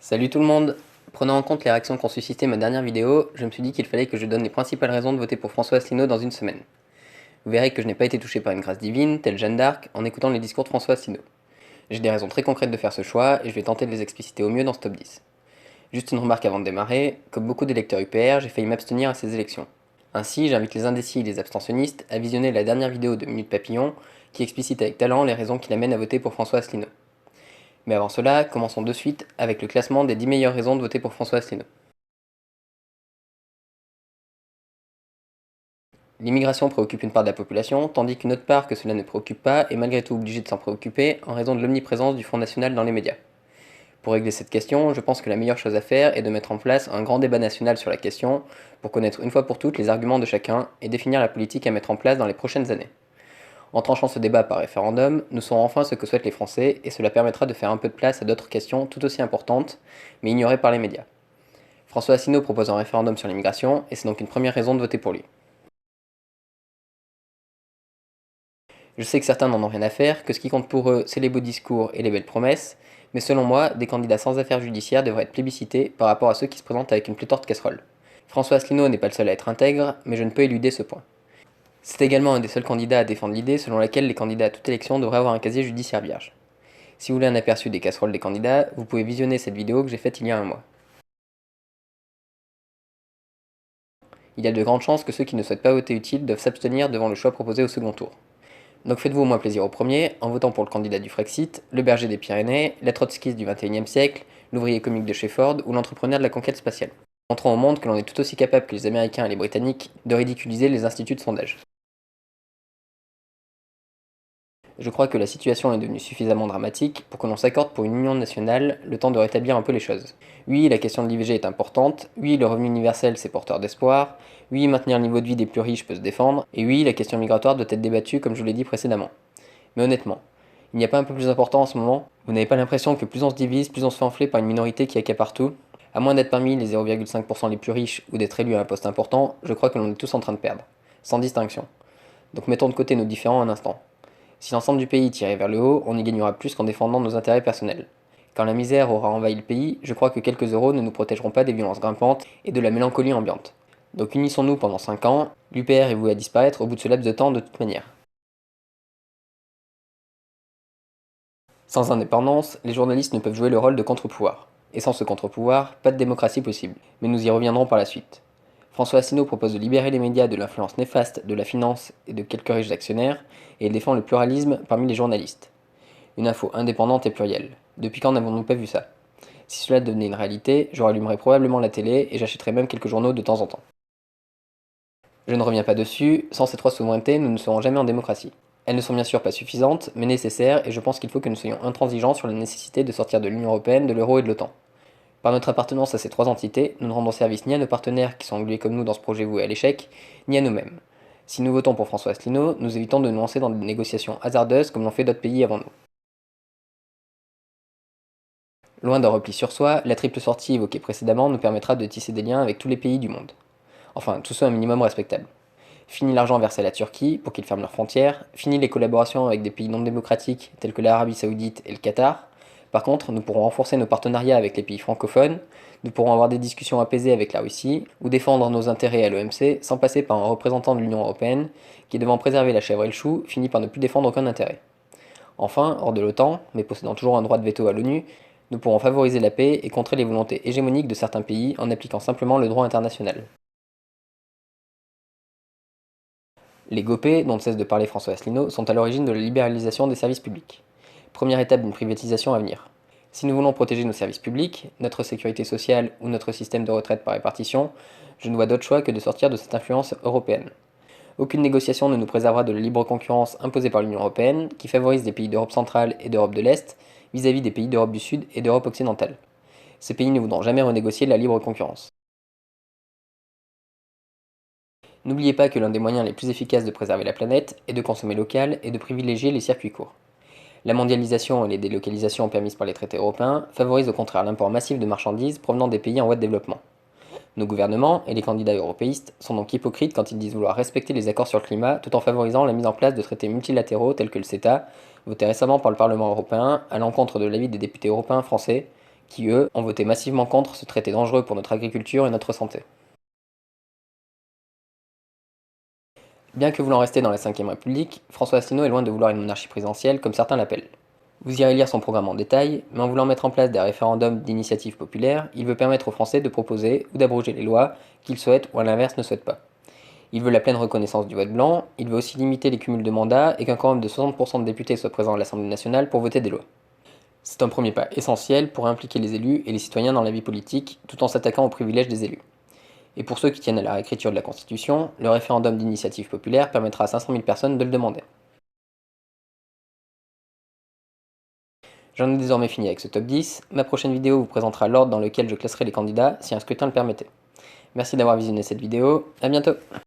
Salut tout le monde! Prenant en compte les réactions qu'ont suscité ma dernière vidéo, je me suis dit qu'il fallait que je donne les principales raisons de voter pour François Asselineau dans une semaine. Vous verrez que je n'ai pas été touché par une grâce divine, telle Jeanne d'Arc, en écoutant les discours de François Asselineau. J'ai des raisons très concrètes de faire ce choix, et je vais tenter de les expliciter au mieux dans ce top 10. Juste une remarque avant de démarrer, comme beaucoup d'électeurs UPR, j'ai failli m'abstenir à ces élections. Ainsi, j'invite les indécis et les abstentionnistes à visionner la dernière vidéo de Minute Papillon, qui explicite avec talent les raisons qui l'amènent à voter pour François Asselineau. Mais avant cela, commençons de suite avec le classement des 10 meilleures raisons de voter pour François Asselineau. L'immigration préoccupe une part de la population, tandis qu'une autre part que cela ne préoccupe pas est malgré tout obligée de s'en préoccuper en raison de l'omniprésence du Front National dans les médias. Pour régler cette question, je pense que la meilleure chose à faire est de mettre en place un grand débat national sur la question, pour connaître une fois pour toutes les arguments de chacun et définir la politique à mettre en place dans les prochaines années. En tranchant ce débat par référendum, nous saurons enfin ce que souhaitent les Français, et cela permettra de faire un peu de place à d'autres questions tout aussi importantes, mais ignorées par les médias. François Asselineau propose un référendum sur l'immigration, et c'est donc une première raison de voter pour lui. Je sais que certains n'en ont rien à faire, que ce qui compte pour eux, c'est les beaux discours et les belles promesses, mais selon moi, des candidats sans affaires judiciaires devraient être plébiscités par rapport à ceux qui se présentent avec une pléthore de casseroles. François Asselineau n'est pas le seul à être intègre, mais je ne peux éluder ce point. C'est également un des seuls candidats à défendre l'idée selon laquelle les candidats à toute élection devraient avoir un casier judiciaire vierge. Si vous voulez un aperçu des casseroles des candidats, vous pouvez visionner cette vidéo que j'ai faite il y a un mois. Il y a de grandes chances que ceux qui ne souhaitent pas voter utile doivent s'abstenir devant le choix proposé au second tour. Donc faites-vous au moins plaisir au premier, en votant pour le candidat du Frexit, le berger des Pyrénées, la trotskiste du XXIe siècle, l'ouvrier comique de chez Ford ou l'entrepreneur de la conquête spatiale. Montrant au monde que l'on est tout aussi capable que les Américains et les Britanniques de ridiculiser les instituts de sondage. Je crois que la situation est devenue suffisamment dramatique pour que l'on s'accorde pour une union nationale, le temps de rétablir un peu les choses. Oui, la question de l'IVG est importante, oui, le revenu universel c'est porteur d'espoir, oui, maintenir le niveau de vie des plus riches peut se défendre, et oui, la question migratoire doit être débattue comme je vous l'ai dit précédemment. Mais honnêtement, il n'y a pas un peu plus important en ce moment? Vous n'avez pas l'impression que plus on se divise, plus on se fait enfler par une minorité qui accapare tout? À moins d'être parmi les 0,5% les plus riches ou d'être élu à un poste important, je crois que l'on est tous en train de perdre. Sans distinction. Donc mettons de côté nos différends un instant. Si l'ensemble du pays tirait vers le haut, on y gagnera plus qu'en défendant nos intérêts personnels. Quand la misère aura envahi le pays, je crois que quelques euros ne nous protégeront pas des violences grimpantes et de la mélancolie ambiante. Donc unissons-nous pendant 5 ans, l'UPR est voué à disparaître au bout de ce laps de temps de toute manière. Sans indépendance, les journalistes ne peuvent jouer le rôle de contre-pouvoir. Et sans ce contre-pouvoir, pas de démocratie possible. Mais nous y reviendrons par la suite. François Asselineau propose de libérer les médias de l'influence néfaste de la finance et de quelques riches actionnaires, et il défend le pluralisme parmi les journalistes. Une info indépendante et plurielle. Depuis quand n'avons-nous pas vu ça? Si cela devenait une réalité, je rallumerais probablement la télé et j'achèterais même quelques journaux de temps en temps. Je ne reviens pas dessus, sans ces trois souverainetés, nous ne serons jamais en démocratie. Elles ne sont bien sûr pas suffisantes, mais nécessaires, et je pense qu'il faut que nous soyons intransigeants sur la nécessité de sortir de l'Union Européenne, de l'euro et de l'OTAN. Par notre appartenance à ces trois entités, nous ne rendons service ni à nos partenaires qui sont englués comme nous dans ce projet voué à l'échec, ni à nous-mêmes. Si nous votons pour François Asselineau, nous évitons de nous lancer dans des négociations hasardeuses comme l'ont fait d'autres pays avant nous. Loin d'un repli sur soi, la triple sortie évoquée précédemment nous permettra de tisser des liens avec tous les pays du monde. Enfin, tous ceux un minimum respectables. Fini l'argent versé à la Turquie pour qu'ils ferment leurs frontières, fini les collaborations avec des pays non démocratiques tels que l'Arabie Saoudite et le Qatar. Par contre, nous pourrons renforcer nos partenariats avec les pays francophones, nous pourrons avoir des discussions apaisées avec la Russie, ou défendre nos intérêts à l'OMC sans passer par un représentant de l'Union Européenne qui, devant préserver la chèvre et le chou, finit par ne plus défendre aucun intérêt. Enfin, hors de l'OTAN, mais possédant toujours un droit de veto à l'ONU, nous pourrons favoriser la paix et contrer les volontés hégémoniques de certains pays en appliquant simplement le droit international. Les GOPÉ, dont ne cesse de parler François Asselineau, sont à l'origine de la libéralisation des services publics. Première étape d'une privatisation à venir. Si nous voulons protéger nos services publics, notre sécurité sociale ou notre système de retraite par répartition, je ne vois d'autre choix que de sortir de cette influence européenne. Aucune négociation ne nous préservera de la libre concurrence imposée par l'Union européenne, qui favorise les pays d'Europe centrale et d'Europe de l'Est vis-à-vis des pays d'Europe du Sud et d'Europe occidentale. Ces pays ne voudront jamais renégocier la libre concurrence. N'oubliez pas que l'un des moyens les plus efficaces de préserver la planète est de consommer local et de privilégier les circuits courts. La mondialisation et les délocalisations permises par les traités européens favorisent au contraire l'import massif de marchandises provenant des pays en voie de développement. Nos gouvernements et les candidats européistes sont donc hypocrites quand ils disent vouloir respecter les accords sur le climat tout en favorisant la mise en place de traités multilatéraux tels que le CETA, voté récemment par le Parlement européen à l'encontre de l'avis des députés européens français, qui eux ont voté massivement contre ce traité dangereux pour notre agriculture et notre santé. Bien que voulant rester dans la Ve République, François Asselineau est loin de vouloir une monarchie présidentielle comme certains l'appellent. Vous irez lire son programme en détail, mais en voulant mettre en place des référendums d'initiative populaire, il veut permettre aux Français de proposer ou d'abroger les lois qu'ils souhaitent ou à l'inverse ne souhaitent pas. Il veut la pleine reconnaissance du vote blanc, il veut aussi limiter les cumuls de mandats et qu'un quorum de 60% de députés soit présent à l'Assemblée nationale pour voter des lois. C'est un premier pas essentiel pour impliquer les élus et les citoyens dans la vie politique, tout en s'attaquant aux privilèges des élus. Et pour ceux qui tiennent à la réécriture de la Constitution, le référendum d'initiative populaire permettra à 500 000 personnes de le demander. J'en ai désormais fini avec ce top 10, ma prochaine vidéo vous présentera l'ordre dans lequel je classerai les candidats si un scrutin le permettait. Merci d'avoir visionné cette vidéo, à bientôt.